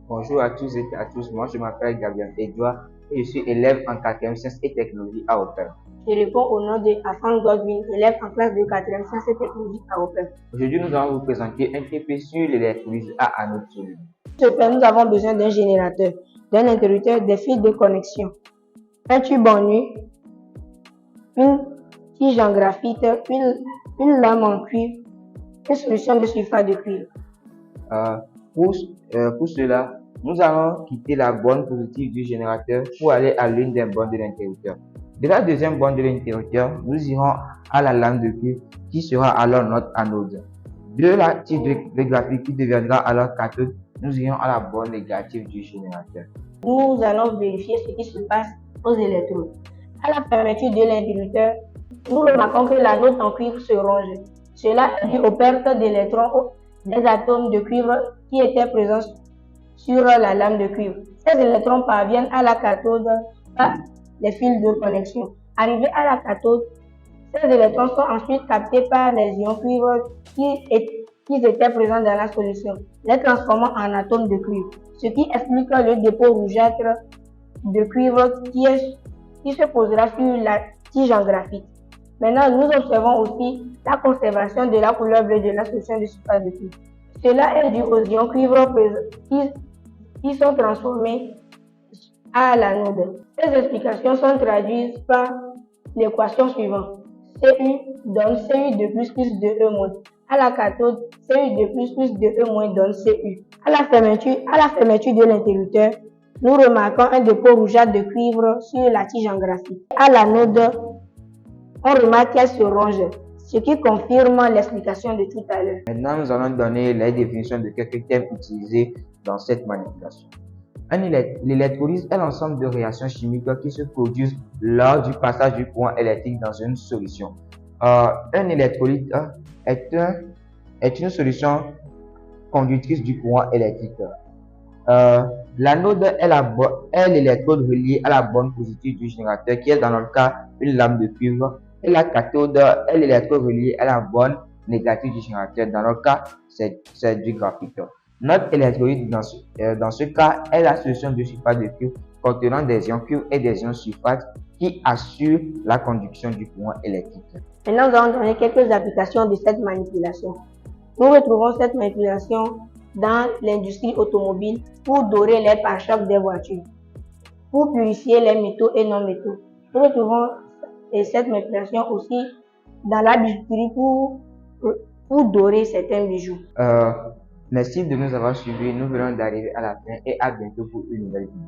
Bonjour à tous et à tous, moi je m'appelle Gabriel Edouard et je suis élève en 4e sciences et technologies à Open. Je réponds au nom de Afan Godwin, élève en classe de 4e sciences et technologies à Open. Aujourd'hui, nous allons vous présenter un TP sur l'électrolyse à anode solide. Pour ce faire, nous avons besoin d'un générateur, d'un interrupteur, des fils de connexion, un tube en U, une tige en graphite, une lame en cuivre, une solution de sulfate de cuivre. Pour cela, nous allons quitter la borne positive du générateur pour aller à l'une des bornes de l'interrupteur. De la deuxième borne de l'interrupteur, nous irons à la lame de cuivre qui sera alors notre anode. De la tige de graphite qui deviendra alors cathode, nous irons à la borne négative du générateur. Nous allons vérifier ce qui se passe aux électrodes. À la fermeture de l'interrupteur, nous remarquons que l'anode en cuivre se ronge. Cela est dû aux pertes d'électrons des atomes de cuivre qui étaient présents sur la lame de cuivre. Ces électrons parviennent à la cathode par les fils de connexion. Arrivés à la cathode, ces électrons sont ensuite captés par les ions cuivre qui étaient présents dans la solution, les transformant en atomes de cuivre, ce qui explique le dépôt rougeâtre de cuivre qui se posera sur la tige en graphite. Maintenant, nous observons aussi la conservation de la couleur bleue de la solution de sulfate de cuivre. Cela est dû aux ions cuivre qui sont transformés à l'anode. Ces explications sont traduites par l'équation suivante. Cu donne Cu de plus de E-. À la cathode, Cu de plus de E- donne Cu. À la fermeture de l'interrupteur, nous remarquons un dépôt rougeâtre de cuivre sur la tige en graphite. À l'anode, on remarque qu'elle se ronge, ce qui confirme l'explication de tout à l'heure. Maintenant, nous allons donner les définitions de quelques thèmes utilisés dans cette manipulation. L'électrolyse est l'ensemble de réactions chimiques qui se produisent lors du passage du courant électrique dans une solution. Un électrolyte est une solution conductrice du courant électrique. L'anode est l'électrode reliée à la borne positive du générateur qui est dans notre cas une lame de cuivre, et la cathode est l'électrode reliée à la borne négative du générateur. Dans notre cas, c'est du graphite. Notre électrolyte dans ce cas est la solution de sulfate de cuivre contenant des ions cuivre et des ions sulfate qui assurent la conduction du courant électrique. Maintenant, nous allons donner quelques applications de cette manipulation. Nous retrouvons cette manipulation dans l'industrie automobile pour dorer les pare-chocs des voitures, pour purifier les métaux et non-métaux. Nous retrouvons cette manipulation aussi dans la bijouterie pour dorer certains bijoux. Merci de nous avoir suivis. Nous venons d'arriver à la fin et à bientôt pour une nouvelle vidéo.